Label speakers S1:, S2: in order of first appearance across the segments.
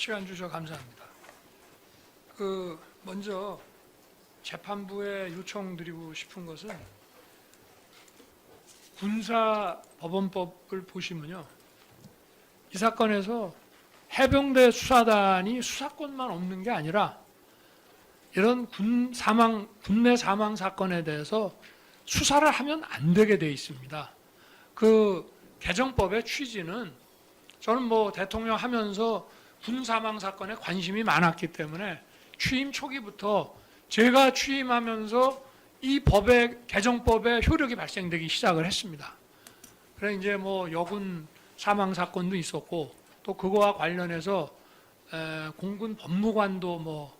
S1: 시간 주셔서 감사합니다. 먼저 재판부에 요청드리고 싶은 것은 군사법원법을 보시면요, 이 사건에서 해병대 수사단이 수사권만 없는 게 아니라 이런 군내 사망 사건에 대해서 수사를 하면 안 되게 돼 있습니다. 그 개정법의 취지는, 저는 뭐 대통령 하면서 군 사망 사건에 관심이 많았기 때문에 취임 초기부터 제가 취임하면서 이 개정법의 효력이 발생되기 시작을 했습니다. 그래 이제 뭐 여군 사망 사건도 있었고, 또 그거와 관련해서 공군 법무관도 뭐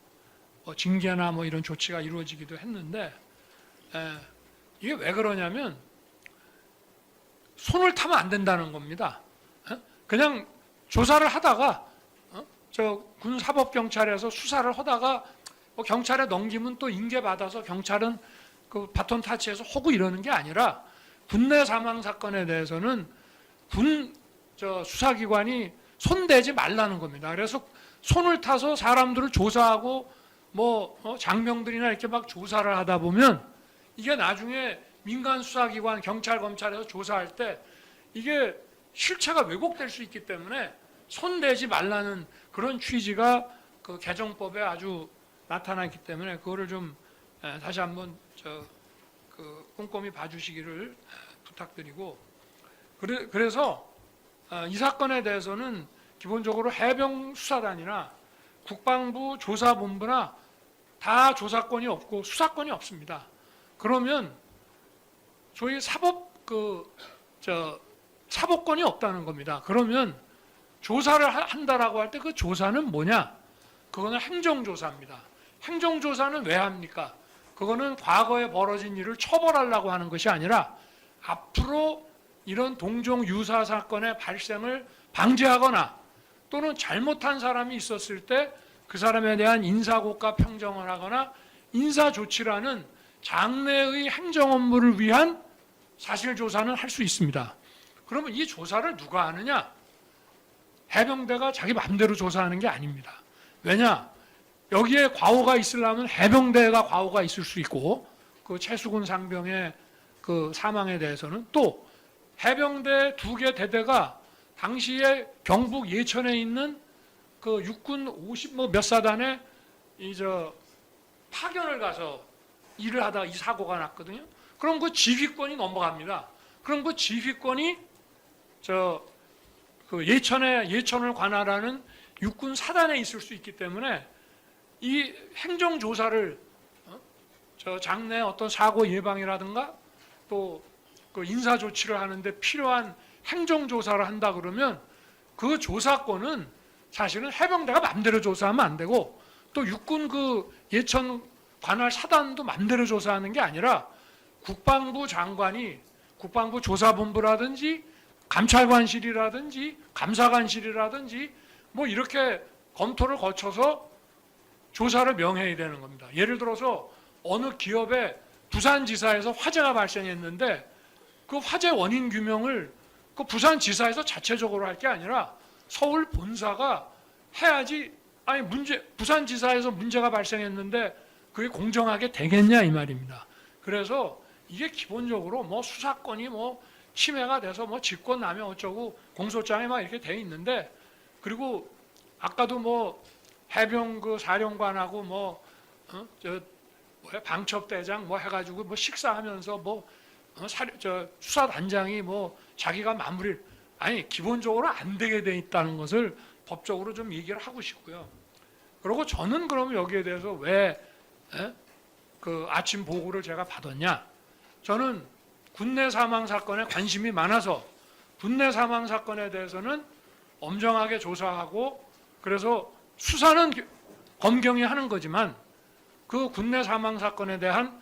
S1: 징계나 뭐 이런 조치가 이루어지기도 했는데, 이게 왜 그러냐면 손을 타면 안 된다는 겁니다. 그냥 조사를 하다가 저 군사법경찰에서 수사를 하다가 뭐 경찰에 넘기면 또 인계 받아서 경찰은 그 바톤 타치해서 하고 이러는 게 아니라, 군내 사망 사건에 대해서는 수사기관이 손대지 말라는 겁니다. 그래서 손을 타서 사람들을 조사하고 장병들이나 이렇게 막 조사를 하다 보면 이게 나중에 민간 수사기관, 경찰, 검찰에서 조사할 때 이게 실체가 왜곡될 수 있기 때문에 손대지 말라는 그런 취지가 그 개정법에 아주 나타나기 때문에 그거를 좀 다시 한번 꼼꼼히 봐주시기를 부탁드리고, 그래서 이 사건에 대해서는 기본적으로 해병수사단이나 국방부 조사본부나 다 조사권이 없고 수사권이 없습니다. 그러면 저희 사법권이 없다는 겁니다. 그러면 조사를 한다라고 할 때 그 조사는 뭐냐? 그거는 행정조사입니다. 행정조사는 왜 합니까? 그거는 과거에 벌어진 일을 처벌하려고 하는 것이 아니라 앞으로 이런 동종 유사 사건의 발생을 방지하거나 또는 잘못한 사람이 있었을 때 그 사람에 대한 인사고과 평정을 하거나 인사조치라는 장래의 행정 업무를 위한 사실조사는 할 수 있습니다. 그러면 이 조사를 누가 하느냐? 해병대가 자기 마음대로 조사하는 게 아닙니다. 왜냐? 여기에 과오가 있으려면 해병대가 과오가 있을 수 있고, 그 최수근 상병의 그 사망에 대해서는 또 해병대 2개 대대가 당시에 경북 예천에 있는 그 육군 50 몇 사단에 파견을 가서 일을 하다가 이 사고가 났거든요. 그럼 그 지휘권이 넘어갑니다. 그럼 그 지휘권이 예천을 관할하는 육군 사단에 있을 수 있기 때문에 이 행정조사를 장내 어떤 사고 예방이라든가 또 그 인사조치를 하는데 필요한 행정조사를 한다 그러면 그 조사권은 사실은 해병대가 마음대로 조사하면 안 되고, 또 육군 그 예천 관할 사단도 마음대로 조사하는 게 아니라 국방부 장관이 국방부 조사본부라든지 감찰관실이라든지 감사관실이라든지 뭐 이렇게 검토를 거쳐서 조사를 명해야 되는 겁니다. 예를 들어서 어느 기업에 부산지사에서 화재가 발생했는데 그 화재 원인 규명을 그 부산지사에서 자체적으로 할 게 아니라 서울 본사가 해야지. 아니 부산지사에서 문제가 발생했는데 그게 공정하게 되겠냐 이 말입니다. 그래서 이게 기본적으로 뭐 수사권이 뭐 침해가 돼서 뭐 직권남용 어쩌고 공소장에 막 이렇게 돼 있는데, 그리고 아까도 뭐 해병 그 사령관하고 방첩대장 뭐 해가지고 뭐 식사하면서 수사단장이 뭐 자기가 마무리를, 아니 기본적으로 안 되게 돼 있다는 것을 법적으로 좀 얘기를 하고 싶고요. 그리고 저는 그럼 여기에 대해서 왜 그 아침 보고를 제가 받았냐? 저는 군내 사망 사건에 관심이 많아서 군내 사망 사건에 대해서는 엄정하게 조사하고, 그래서 수사는 검경이 하는 거지만 그 군내 사망 사건에 대한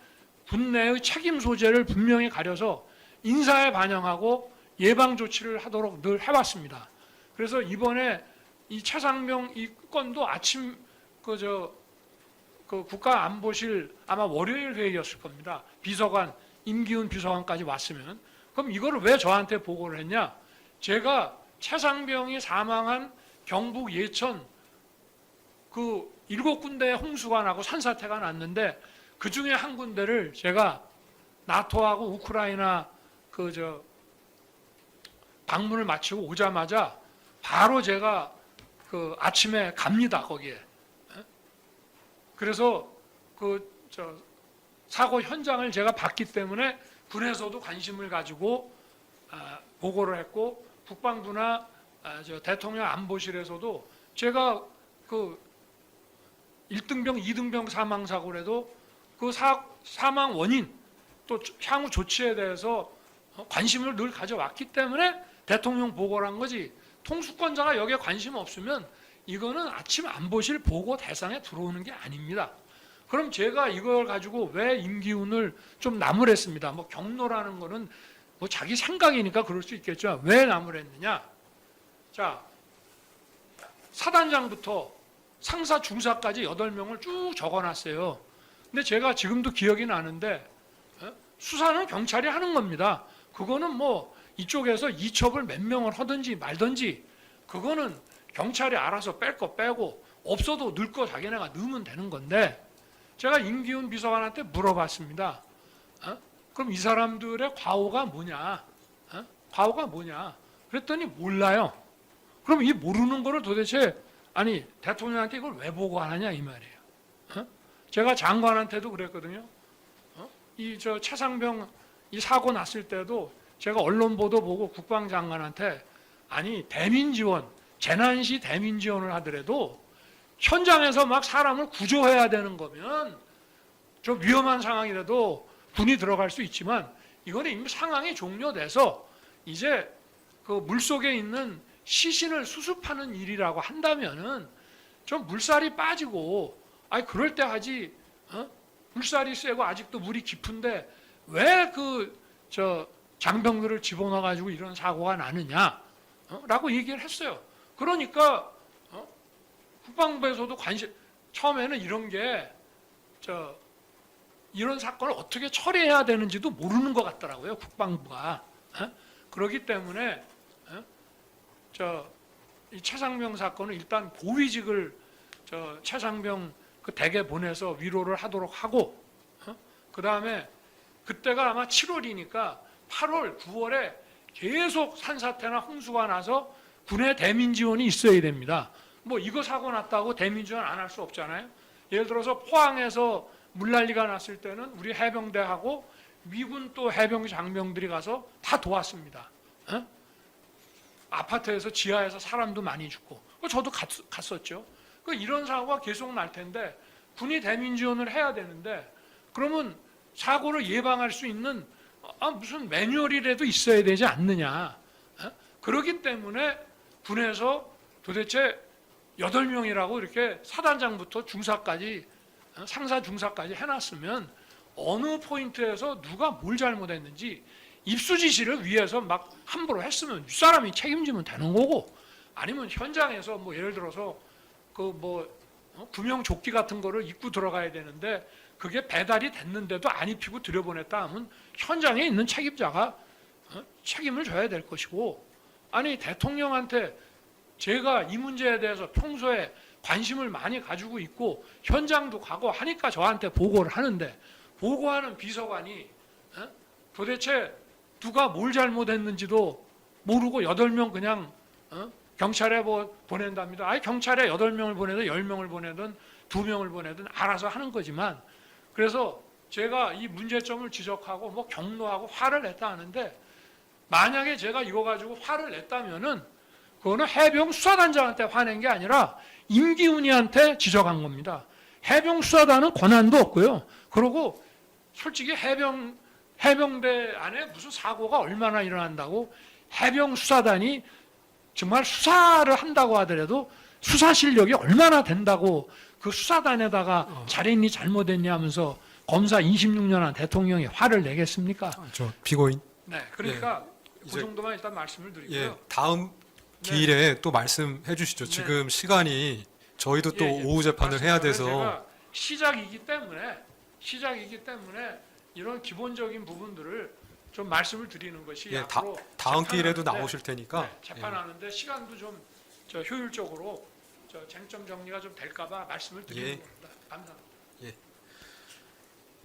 S1: 군내의 책임 소재를 분명히 가려서 인사에 반영하고 예방 조치를 하도록 늘 해왔습니다. 그래서 이번에 이 최상병 이 건도 아침 그 국가안보실 아마 월요일 회의였을 겁니다. 비서관 임기훈 비서관까지 왔으면, 그럼 이거를 왜 저한테 보고를 했냐? 제가 최상병이 사망한 경북 예천 그 7군데 홍수가 나고 산사태가 났는데 그 중에 한 군데를 제가 나토하고 우크라이나 방문을 마치고 오자마자 바로 제가 그 아침에 갑니다 거기에. 그래서 사고 현장을 제가 봤기 때문에 군에서도 관심을 가지고 보고를 했고 국방부나 대통령 안보실에서도 제가 그 1등병, 2등병 사망 사고라도 그 사망 원인 또 향후 조치에 대해서 관심을 늘 가져왔기 때문에 대통령 보고를 한 거지. 통수권자가 여기에 관심 없으면 이거는 아침 안보실 보고 대상에 들어오는 게 아닙니다. 그럼 제가 이걸 가지고 왜 임기훈을 좀 나무랬습니다. 뭐 경로라는 거는 뭐 자기 생각이니까 그럴 수 있겠죠. 왜 나무랬느냐? 자, 사단장부터 상사 중사까지 8명을 쭉 적어놨어요. 근데 제가 지금도 기억이 나는데 수사는 경찰이 하는 겁니다. 그거는 뭐 이쪽에서 이첩을 몇 명을 하든지 말든지 그거는 경찰이 알아서 뺄 거 빼고 없어도 넣을 거 자기네가 넣으면 되는 건데 제가 임기훈 비서관한테 물어봤습니다. 그럼 이 사람들의 과오가 뭐냐? 과오가 뭐냐? 그랬더니 몰라요. 그럼 이 모르는 거를 도대체 아니 대통령한테 이걸 왜 보고하느냐 이 말이에요. 제가 장관한테도 그랬거든요. 최상병 이 사고 났을 때도 제가 언론 보도 보고 국방장관한테 아니 대민 지원, 재난시 대민 지원을 하더라도 현장에서 막 사람을 구조해야 되는 거면 좀 위험한 상황이라도 군이 들어갈 수 있지만 이거는 이미 상황이 종료돼서 이제 그 물속에 있는 시신을 수습하는 일이라고 한다면은 좀 물살이 빠지고 아니 그럴 때 하지 물살이 세고 아직도 물이 깊은데 왜 장병들을 집어넣어 가지고 이런 사고가 나느냐 라고 얘기를 했어요. 그러니까 국방부에서도 처음에는 이런 게 이런 사건을 어떻게 처리해야 되는지도 모르는 것 같더라고요. 국방부가. 그렇기 때문에 이 최상병 사건은 일단 고위직을 최상병 그 댁에 보내서 위로를 하도록 하고 그 다음에 그때가 아마 7월이니까 8월, 9월에 계속 산사태나 홍수가 나서 군의 대민 지원이 있어야 됩니다. 뭐 이거 사고 났다고 대민 지원 안 할 수 없잖아요. 예를 들어서 포항에서 물난리가 났을 때는 우리 해병대하고 미군 또 해병 장병들이 가서 다 도왔습니다. 아파트에서 지하에서 사람도 많이 죽고 저도 갔었죠. 이런 사고가 계속 날 텐데 군이 대민 지원을 해야 되는데 그러면 사고를 예방할 수 있는 무슨 매뉴얼이라도 있어야 되지 않느냐. 그렇기 때문에 군에서 도대체 8명이라고 이렇게 사단장부터 중사까지 상사 중사까지 해놨으면 어느 포인트에서 누가 뭘 잘못했는지 입수 지시를 위해서 막 함부로 했으면 윗사람이 책임지면 되는 거고 아니면 현장에서 뭐 예를 들어서 구명조끼 같은 거를 입고 들어가야 되는데 그게 배달이 됐는데도 안 입히고 들여보냈다 하면 현장에 있는 책임자가 책임을 져야 될 것이고 아니 대통령한테 제가 이 문제에 대해서 평소에 관심을 많이 가지고 있고 현장도 가고 하니까 저한테 보고를 하는데 보고하는 비서관이 도대체 누가 뭘 잘못했는지도 모르고 8명 그냥 경찰에 보낸답니다. 아니 경찰에 8명을 보내든 10명을 보내든 2명을 보내든 알아서 하는 거지만 그래서 제가 이 문제점을 지적하고 뭐 경로하고 화를 냈다 하는데 만약에 제가 이거 가지고 화를 냈다면은 그거는 해병 수사단장한테 화낸 게 아니라 임기훈이한테 지적한 겁니다. 해병 수사단은 권한도 없고요. 그리고 솔직히 해병대 안에 무슨 사고가 얼마나 일어난다고 해병 수사단이 정말 수사를 한다고 하더라도 수사 실력이 얼마나 된다고 그 수사단에다가 잘했니 잘못했니 하면서 검사 26년 한 대통령이 화를 내겠습니까?
S2: 저 피고인.
S1: 네, 그러니까 그 정도만 일단 말씀을 드리고요.
S2: 예, 다음 기일에 또 말씀해 주시죠.
S1: 네.
S2: 지금 시간이 저희도 또 오후 재판을 해야 돼서
S1: 제가 시작이기 때문에 이런 기본적인 부분들을 좀 말씀을 드리는 것이 앞으로
S2: 다음 기일에도
S1: 재판하는데,
S2: 나오실 테니까
S1: 재판하는데 시간도 좀 효율적으로 저 쟁점 정리가 좀 될까봐 말씀을 드리는
S2: 예.
S1: 겁니다. 감사합니다.
S2: 예.